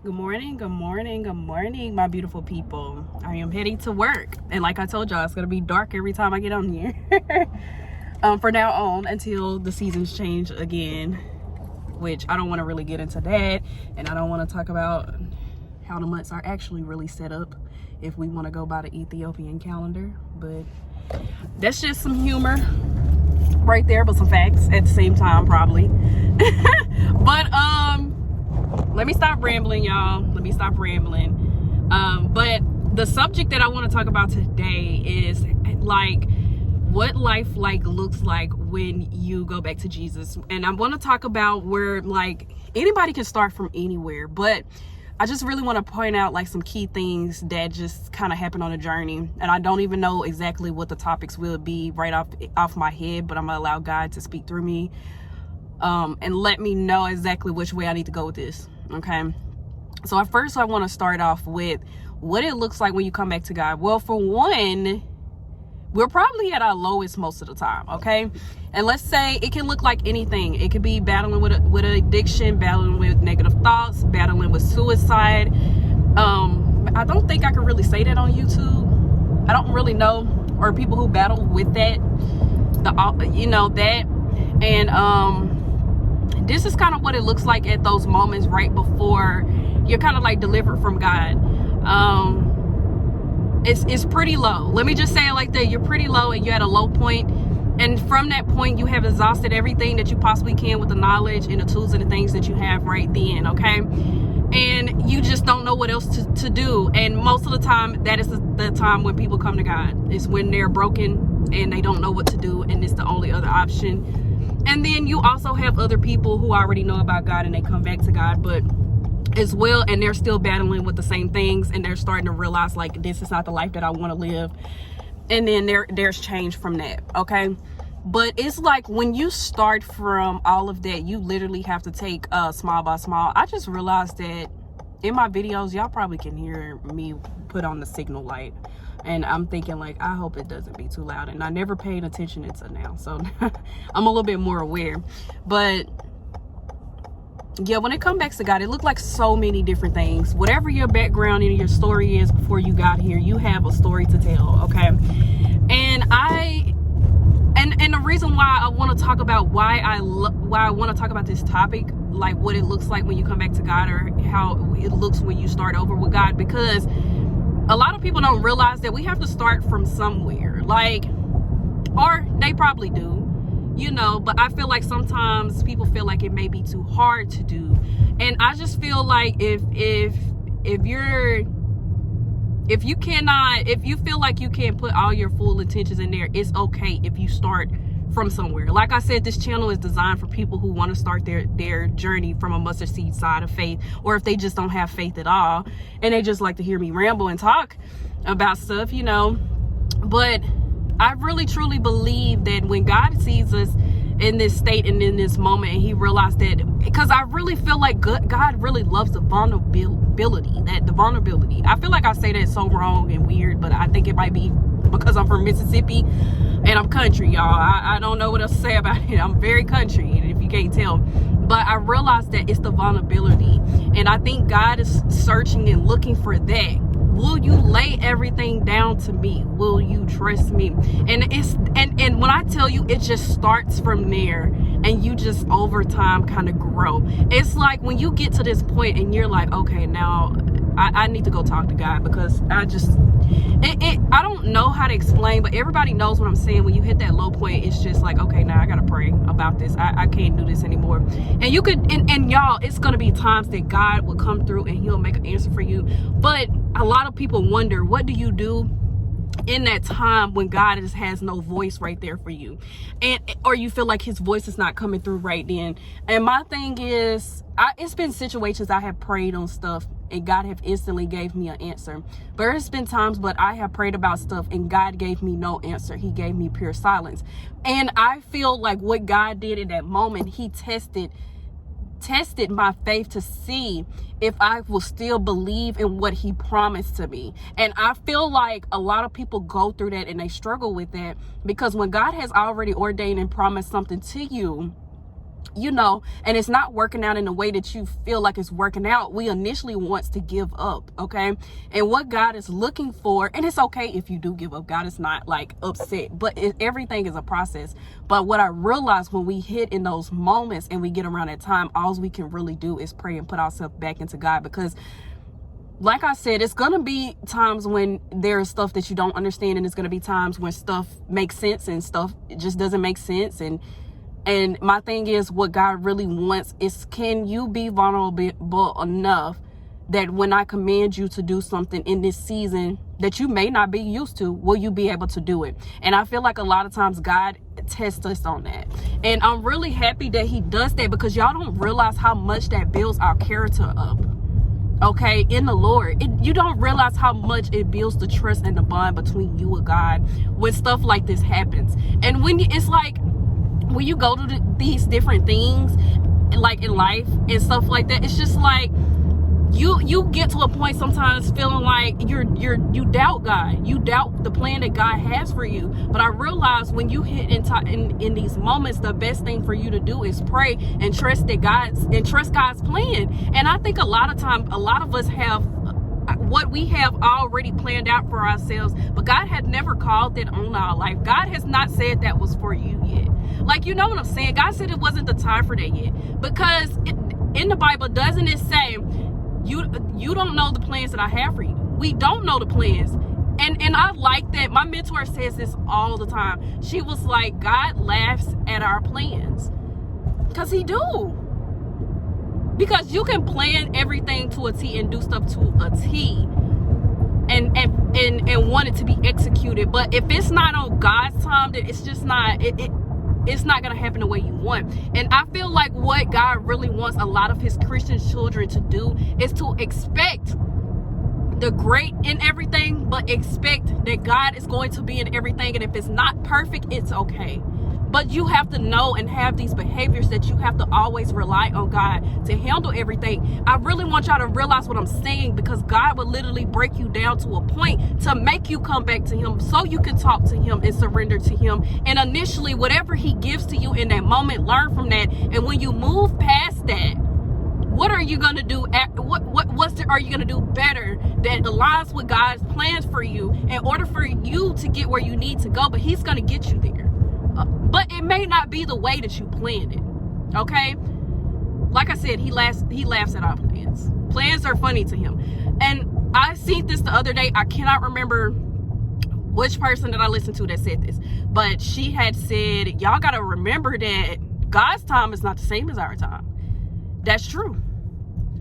Good morning, good morning, good morning, my beautiful people. I am heading to work, and like I told y'all, it's gonna be dark every time I get on here. For now on, until the seasons change again, which I don't want to really get into that, and I don't want to talk about how the months are actually really set up if we want to go by the Ethiopian calendar. But that's just some humor right there, but some facts at the same time, probably. But let me stop rambling, y'all. Let me stop rambling. But the subject that I want to talk about today is like what life looks like when you go back to Jesus. And I want to talk about where like anybody can start from anywhere, but I just really want to point out like some key things that just kind of happened on the journey. And I don't even know exactly what the topics will be right off my head, but I'm gonna allow God to speak through me and let me know exactly which way I need to go with this. Okay, so at first I want to start off with what it looks like when you come back to God. Well, for one, we're probably at our lowest most of the time, okay? And let's say it can look like anything. It could be battling with an addiction, battling with negative thoughts, battling with suicide. I don't think I can really say that on YouTube. I don't really know, or people who battle with that, that. And this is kind of what it looks like at those moments right before you're kind of like delivered from God. It's pretty low. Let me just say it like that. You're pretty low and you're at a low point. And from that point, you have exhausted everything that you possibly can with the knowledge and the tools and the things that you have right then, okay? And you just don't know what else to do. And most of the time, that is the time when people come to God. It's when they're broken and they don't know what to do, and it's the only other option. And then you also have other people who already know about God and they come back to God, but as well, and they're still battling with the same things, and they're starting to realize like this is not the life that I want to live. And then there's change from that, okay? But it's like when you start from all of that, you literally have to take small by small. I just realized that in my videos, y'all probably can hear me put on the signal light, and I'm thinking like, I hope it doesn't be too loud. And I never paid attention until now, so I'm a little bit more aware. But yeah, when it comes back to God, it looked like so many different things. Whatever your background and your story is before you got here, you have a story to tell, okay? And the reason why I want to talk about why I want to talk about this topic, like what it looks like when you come back to God, or how it looks when you start over with God, because a lot of people don't realize that we have to start from somewhere, like, or they probably do. But I feel like sometimes people feel like it may be too hard to do. And I just feel like if you feel like you can't put all your full intentions in there, it's okay if you start from somewhere. Like I said, this channel is designed for people who want to start their journey from a mustard seed side of faith, or if they just don't have faith at all and they just like to hear me ramble and talk about stuff, But I really truly believe that when God sees us in this state and in this moment, and he realized that, because I really feel like God really loves the vulnerability. I feel like I say that so wrong and weird, but I think it might be because I'm from Mississippi and I'm country, y'all. I don't know what else to say about it. I'm very country, and if you can't tell. But I realized that it's the vulnerability, and I think God is searching and looking for that. Will you lay everything down to me? Will you trust me? And and when I tell you, it just starts from there, and you just over time kind of grow. It's like when you get to this point and you're like, okay, now I need to go talk to God, because I don't know how to explain, but everybody knows what I'm saying. When you hit that low point, it's just like, okay, now I gotta pray about this. I can't do this anymore. And you could, and y'all, it's gonna be times that God will come through and he'll make an answer for you. But a lot of people wonder, what do you do in that time when God has no voice right there for you, or you feel like his voice is not coming through right then? And my thing is, it's been situations I have prayed on stuff and God have instantly gave me an answer. But there's been times but I have prayed about stuff and God gave me no answer. He gave me pure silence. And I feel like what God did in that moment, he tested my faith to see if I will still believe in what he promised to me. And I feel like a lot of people go through that and they struggle with that, because when God has already ordained and promised something to you, you know, and it's not working out in the way that you feel like it's working out, we initially wants to give up, okay? And what God is looking for, and it's okay if you do give up, God is not like upset, but everything is a process. But what I realized when we hit in those moments and we get around that time, all we can really do is pray and put ourselves back into God, because like I said, it's going to be times when there's stuff that you don't understand, and it's going to be times when stuff makes sense and stuff just doesn't make sense. And my thing is, what God really wants is, can you be vulnerable enough that when I command you to do something in this season that you may not be used to, will you be able to do it? And I feel like a lot of times God tests us on that. And I'm really happy that he does that, because y'all don't realize how much that builds our character up. Okay, in the Lord, you don't realize how much it builds the trust and the bond between you and God when stuff like this happens. And when it's like, when you go to these different things like in life and stuff like that, it's just like you get to a point sometimes feeling like you doubt God, you doubt the plan that God has for you. But I realize when you hit in these moments, the best thing for you to do is pray and trust God's plan. And I think a lot of times, a lot of us have what we have already planned out for ourselves, but God had never called that on our life. God has not said that was for you yet. Like, you know what I'm saying? God said it wasn't the time for that yet, because in the Bible, doesn't it say you don't know the plans that I have for you? We don't know the plans. And I like that. My mentor says this all the time. She was like, God laughs at our plans, because he do. Because you can plan everything to a T and do stuff to a T and want it to be executed. But if it's not on God's time, then it's just not, it's not going to happen the way you want. And I feel like what God really wants a lot of his Christian children to do is to expect the great in everything, but expect that God is going to be in everything. And if it's not perfect, it's okay. But you have to know and have these behaviors that you have to always rely on God to handle everything. I really want y'all to realize what I'm saying, because God will literally break you down to a point to make you come back to him so you can talk to him and surrender to him. And initially, whatever he gives to you in that moment, learn from that. And when you move past that, what are you going to do? Are you going to do better that aligns with God's plans for you in order for you to get where you need to go? But he's going to get you there. But it may not be the way that you planned it. Okay? Like I said, he laughs at our plans. Plans are funny to him. And I seen this the other day. I cannot remember which person that I listened to that said this, but she had said, y'all got to remember that God's time is not the same as our time. That's true.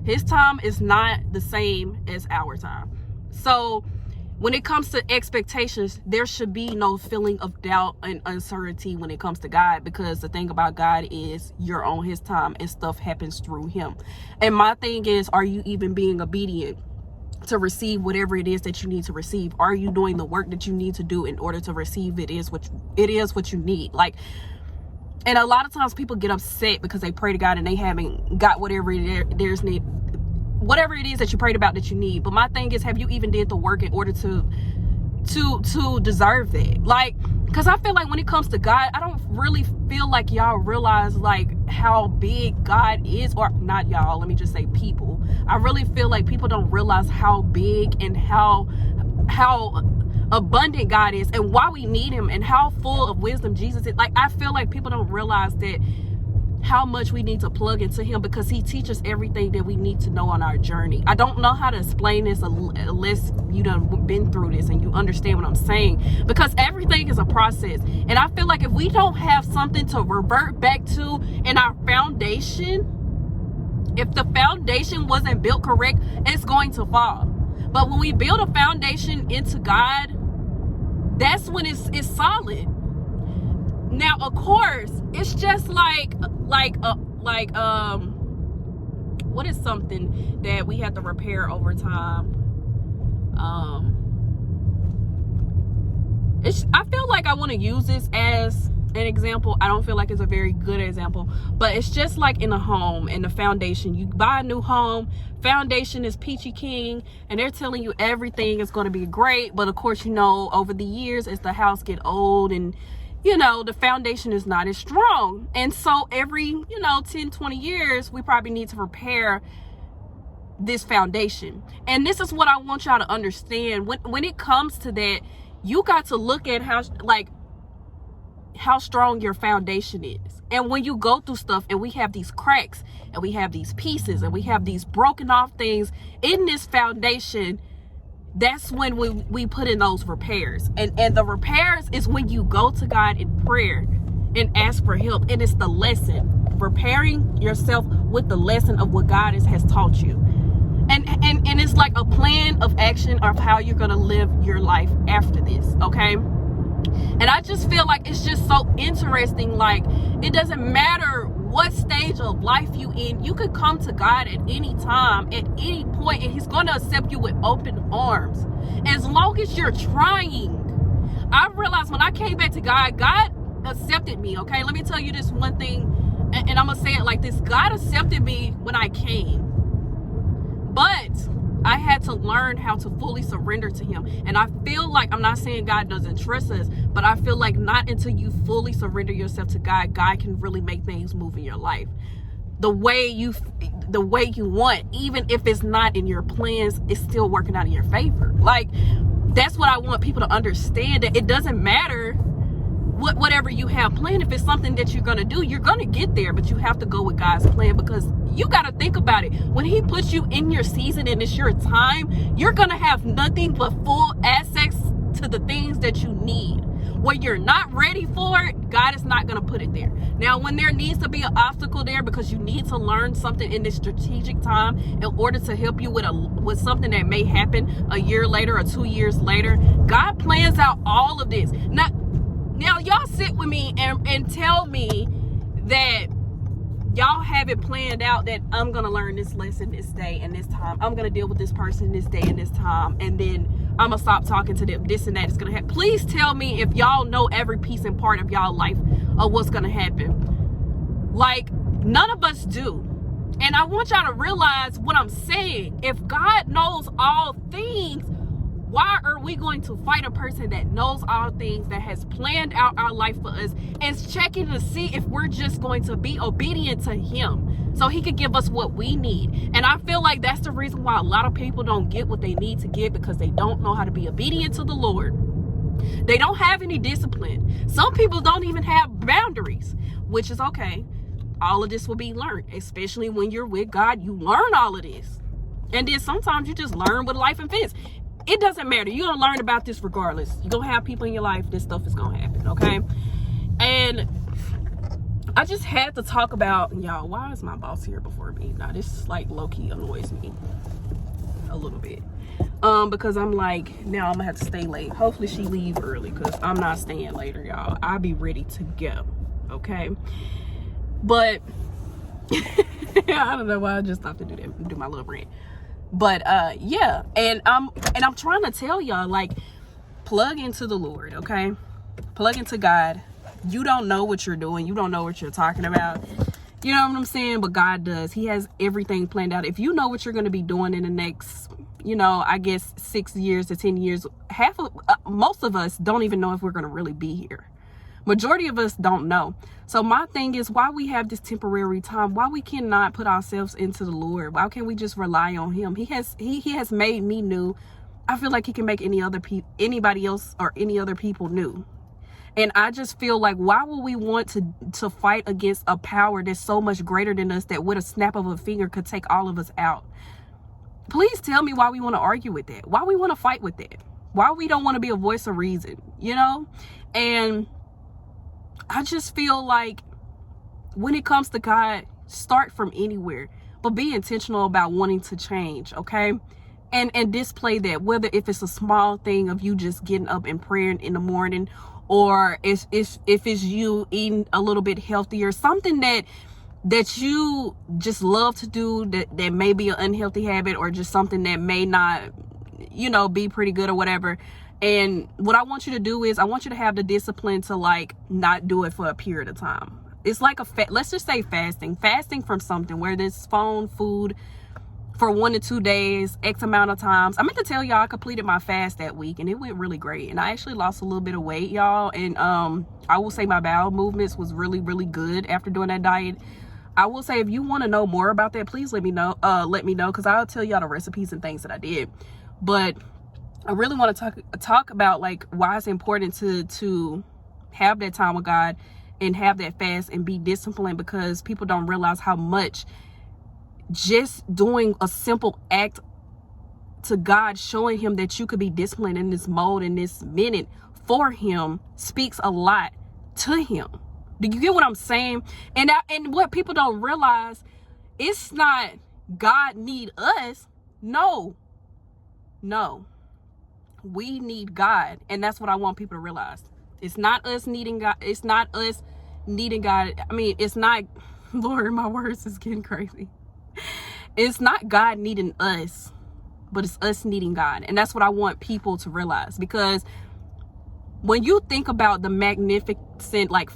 His time is not the same as our time. So when it comes to expectations, there should be no feeling of doubt and uncertainty when it comes to God, because the thing about God is you're on his time and stuff happens through him. And my thing is, are you even being obedient to receive whatever it is that you need to receive? Are you doing the work that you need to do in order to receive it is what you need? Like, and a lot of times people get upset because they pray to God and they haven't got whatever it is that you prayed about that you need. But my thing is, have you even did the work in order to deserve that? Like, because I feel like when it comes to God, I don't really feel like y'all realize like how big God is, or not y'all, let me just say people. I really feel like people don't realize how big and how abundant God is and why we need him and how full of wisdom Jesus is. Like, I feel like people don't realize that how much we need to plug into him, because he teaches everything that we need to know on our journey. I don't know how to explain this unless you done been through this and you understand what I'm saying, because everything is a process. And I feel like if we don't have something to revert back to in our foundation, if the foundation wasn't built correct, it's going to fall. But when we build a foundation into God, that's when it's solid. Now, of course, it's just like what is something that we have to repair over time? I feel like I want to use this as an example. I don't feel like it's a very good example, but it's just like in a home and the foundation. You buy a new home, foundation is peachy king, and they're telling you everything is going to be great. But of course, you know, over the years, as the house get old and you know, the foundation is not as strong. And so every, you know, 10, 20 years, we probably need to repair this foundation. And this is what I want y'all to understand. When it comes to that, you got to look at how strong your foundation is. And when you go through stuff and we have these cracks and we have these pieces and we have these broken off things in this foundation, that's when we put in those repairs. And the repairs is when you go to God in prayer and ask for help. And it's the lesson, repairing yourself with the lesson of what God has taught you. And it's like a plan of action of how you're going to live your life after this, okay? And I just feel like it's just so interesting. Like, it doesn't matter what stage of life you in, you could come to God at any time, at any point, and he's going to accept you with open arms, as long as you're trying. I realized when I came back to God, God accepted me, okay? Let me tell you this one thing, and I'm going to say it like this. God accepted me when I came, but I had to learn how to fully surrender to him. And I feel like, I'm not saying God doesn't trust us, but I feel like not until you fully surrender yourself to God, God can really make things move in your life the way you want. Even if it's not in your plans, it's still working out in your favor. Like, that's what I want people to understand, that it doesn't matter whatever you have planned. If it's something that you're going to do, you're going to get there, but you have to go with God's plan, because you got to think about it. When he puts you in your season and it's your time, you're going to have nothing but full access to the things that you need. When you're not ready for it, God is not going to put it there. Now, when there needs to be an obstacle there because you need to learn something in this strategic time in order to help you with something that may happen a year later or 2 years later, God plans out all of this. Now y'all sit with me and tell me that y'all have it planned out, that I'm going to learn this lesson this day and this time. I'm going to deal with this person this day and this time. And then I'm going to stop talking to them. This and that is going to happen. Please tell me if y'all know every piece and part of y'all life of what's going to happen. Like, none of us do. And I want y'all to realize what I'm saying. If God knows all things, why are we going to fight a person that knows all things, that has planned out our life for us, and is checking to see if we're just going to be obedient to him so he could give us what we need? And I feel like that's the reason why a lot of people don't get what they need to get, because they don't know how to be obedient to the Lord. They don't have any discipline. Some people don't even have boundaries, which is okay. All of this will be learned, especially when you're with God. You learn all of this. And then sometimes you just learn with life events. It doesn't matter. You're going to learn about this regardless. You're going to have people in your life. This stuff is going to happen, okay? And I just had to talk about, y'all, why is my boss here before me? Now, this, like, low-key annoys me a little bit. Because I'm like, now I'm going to have to stay late. Hopefully she leave early, because I'm not staying later, y'all. I'll be ready to go, okay? But I don't know why I just stopped to do my little rant. But yeah, and I'm trying to tell y'all, like, plug into the Lord, okay? Plug into God. You don't know what you're doing. You don't know what you're talking about. You know what I'm saying? But God does. He has everything planned out. If you know what you're going to be doing in the next, you know, I guess 6 years to 10 years, most of us don't even know if we're going to really be here. Majority of us don't know. So my thing is, why we have this temporary time, why we cannot put ourselves into the Lord? Why can't we just rely on him? He has made me new. I feel like he can make anybody else or any other people new. And I just feel like, why would we want to fight against a power that's so much greater than us, that with a snap of a finger could take all of us out? Please tell me why we want to argue with that. Why we want to fight with that. Why we don't want to be a voice of reason, you know? And I just feel like when it comes to God, start from anywhere, but be intentional about wanting to change, okay? And display that, whether if it's a small thing of you just getting up and praying in the morning, or if it's you eating a little bit healthier, something that you just love to do, that may be an unhealthy habit, or just something that may not, you know, be pretty good or whatever. And what I want you to do is, I want you to have the discipline to, like, not do it for a period of time. It's like let's just say fasting from something, whether it's phone, food, for 1 to 2 days, X amount of times. I meant to tell y'all I completed my fast that week and it went really great. And I actually lost a little bit of weight, y'all. And I will say my bowel movements was really, really good after doing that diet. I will say if you want to know more about that, please let me know. Because I'll tell y'all the recipes and things that I did. But I really want to talk about like why it's important to have that time with God and have that fast and be disciplined, because people don't realize how much just doing a simple act to God, showing him that you could be disciplined in this mode, in this minute for him, speaks a lot to him. Do you get what I'm saying? And what people don't realize, it's not God need us. No, we need God. And that's what I want people to realize. It's not us needing God. It's not us needing God. I mean, it's not, Lord, my words is getting crazy. It's not God needing us, but it's us needing God. And that's what I want people to realize, because when you think about the magnificent like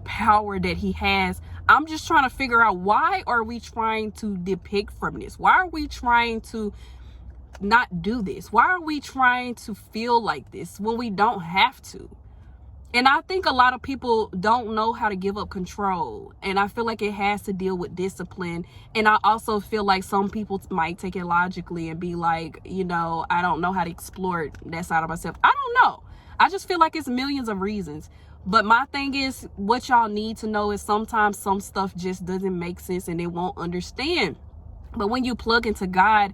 power that he has, I'm just trying to figure out, why are we trying to depict from this? Why are we trying to not do this? Why are we trying to feel like this when we don't have to? And I think a lot of people don't know how to give up control. And I feel like it has to deal with discipline. And I also feel like some people might take it logically and be like, you know, I don't know how to explore that side of myself. I don't know. I just feel like it's millions of reasons. But my thing is, what y'all need to know is sometimes some stuff just doesn't make sense and they won't understand. But when you plug into God,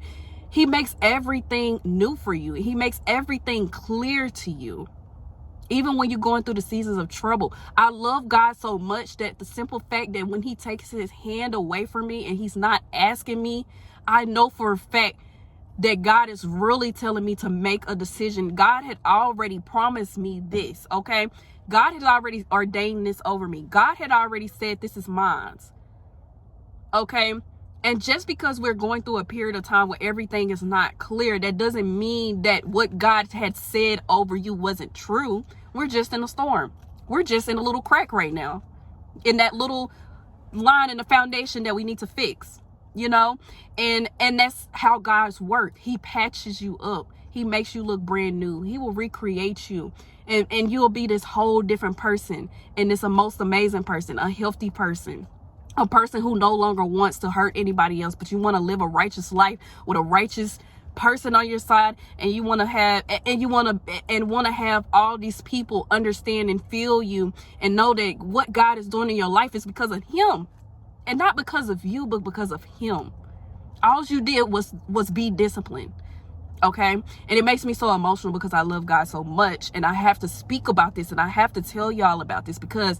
he makes everything new for you. He makes everything clear to you. Even when you're going through the seasons of trouble. I love God so much that the simple fact that when he takes his hand away from me and he's not asking me, I know for a fact that God is really telling me to make a decision. God had already promised me this, okay? God had already ordained this over me. God had already said this is mine, okay? And just because we're going through a period of time where everything is not clear, that doesn't mean that what God had said over you wasn't true. We're just in a storm. We're just in a little crack right now, in that little line in the foundation that we need to fix, you know? And that's how God's work. He patches you up. He makes you look brand new. He will recreate you, and you'll be this whole different person, and this a most amazing person, a healthy person. A person who no longer wants to hurt anybody else, but you want to live a righteous life with a righteous person on your side, and you want to have all these people understand and feel you and know that what God is doing in your life is because of him, and not because of you, but because of him. All you did was be disciplined. Okay. And it makes me so emotional because I love God so much, and I have to speak about this, and I have to tell y'all about this, because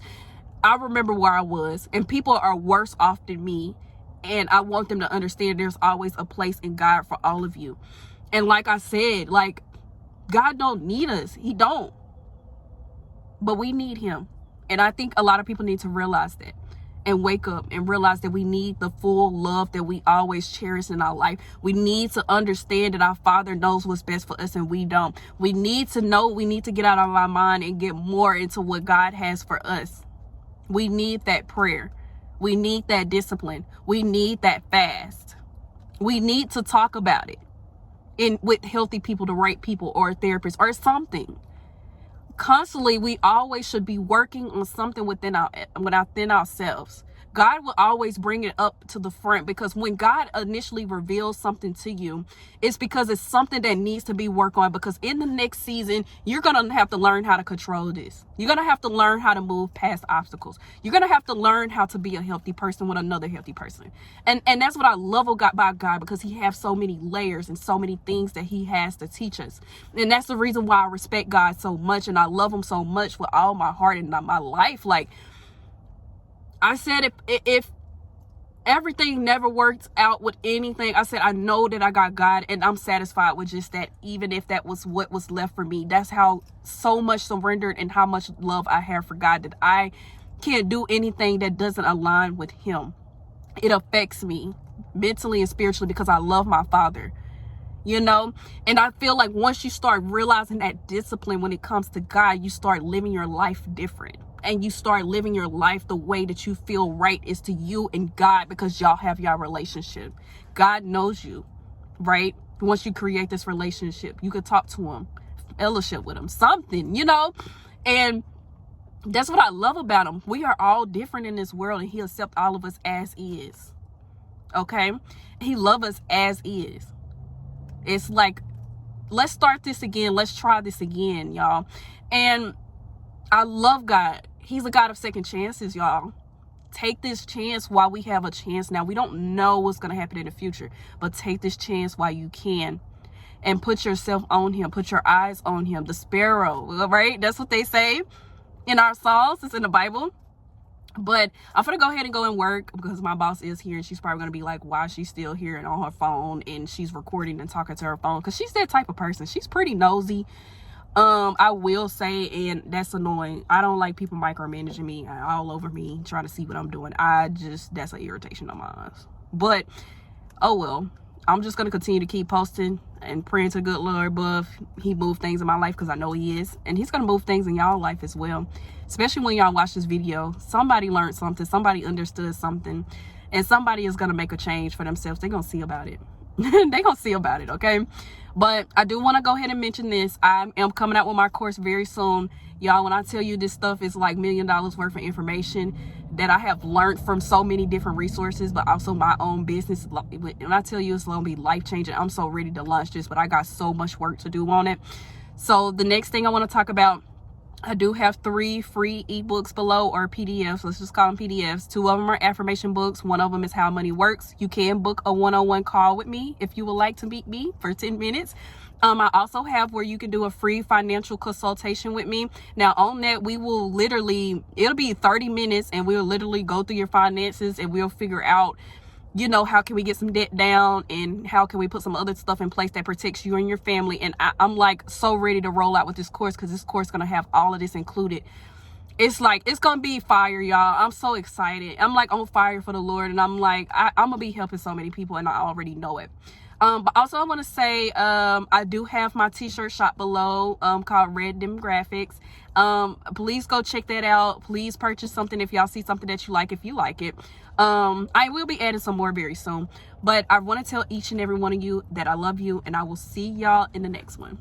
I remember where I was, and people are worse off than me. And I want them to understand there's always a place in God for all of you. And like I said, like, God don't need us. He don't. But we need him. And I think a lot of people need to realize that and wake up and realize that we need the full love that we always cherish in our life. We need to understand that our Father knows what's best for us and we don't. We need to know, we need to get out of our mind and get more into what God has for us. We need that prayer. We need that discipline. We need that fast. We need to talk about it with healthy people, the right people, or a therapist or something. Constantly, we always should be working on something within ourselves. God will always bring it up to the front, because when God initially reveals something to you, it's because it's something that needs to be worked on, because in the next season, you're going to have to learn how to control this. You're going to have to learn how to move past obstacles. You're going to have to learn how to be a healthy person with another healthy person. And that's what I love about God, because he has so many layers and so many things that he has to teach us. And that's the reason why I respect God so much, and I love him so much with all my heart and my life. Like I said, if everything never worked out with anything, I said, I know that I got God, and I'm satisfied with just that, even if that was what was left for me. That's how so much surrendered and how much love I have for God, that I can't do anything that doesn't align with him. It affects me mentally and spiritually because I love my Father, you know? And I feel like once you start realizing that discipline when it comes to God, you start living your life different. and you start living your life the way that you feel right is to you and God, because y'all have your relationship. God knows you, right? Once you create this relationship, you could talk to him, fellowship with him, something, you know? And that's what I love about him. We are all different in this world, and he accepts all of us as is. Okay? He loves us as is. It's like, let's start this again. Let's try this again, y'all. And I love God. He's a God of second chances, y'all. Take this chance while we have a chance now. We don't know what's going to happen in the future, but take this chance while you can. And put yourself on him. Put your eyes on him. The sparrow, right? That's what they say in our Psalms. It's in the Bible. But I'm gonna go ahead and go and work, because my boss is here, and she's probably gonna be like, why is she still here and on her phone, and she's recording and talking to her phone, because she's that type of person. She's pretty nosy. I will say, and that's annoying. I don't like people micromanaging me all over me, trying to see what I'm doing. That's an irritation of mine. But oh well. I'm just going to continue to keep posting and praying to the good Lord above. He moved things in my life, because I know he is. And he's going to move things in y'all life as well. Especially when y'all watch this video. Somebody learned something. Somebody understood something. And somebody is going to make a change for themselves. They're going to see about it. They're going to see about it, okay? But I do want to go ahead and mention this. I am coming out with my course very soon. Y'all, when I tell you this stuff is like $1 million worth of information that I have learned from so many different resources, but also my own business. When I tell you it's going to be life-changing, I'm so ready to launch this, but I got so much work to do on it. So the next thing I want to talk about, I do have 3 free ebooks below, or PDFs. Let's just call them PDFs. 2 of them are affirmation books. 1 of them is how money works. You can book a one-on-one call with me if you would like to meet me for 10 minutes. I also have where you can do a free financial consultation with me. Now on that, we will literally, it'll be 30 minutes, and we'll literally go through your finances, and we'll figure out, you know, how can we get some debt down, and how can we put some other stuff in place that protects you and your family. And I'm like so ready to roll out with this course, because this course is going to have all of this included. It's like, it's going to be fire, y'all. I'm so excited. I'm like on fire for the Lord, and I'm like, I'm going to be helping so many people, and I already know it. But also I want to say, I do have my t-shirt shop below, called Red Demographics. Please go check that out. Please purchase something if y'all see something that you like, if you like it. I will be adding some more very soon, but I want to tell each and every one of you that I love you, and I will see y'all in the next one.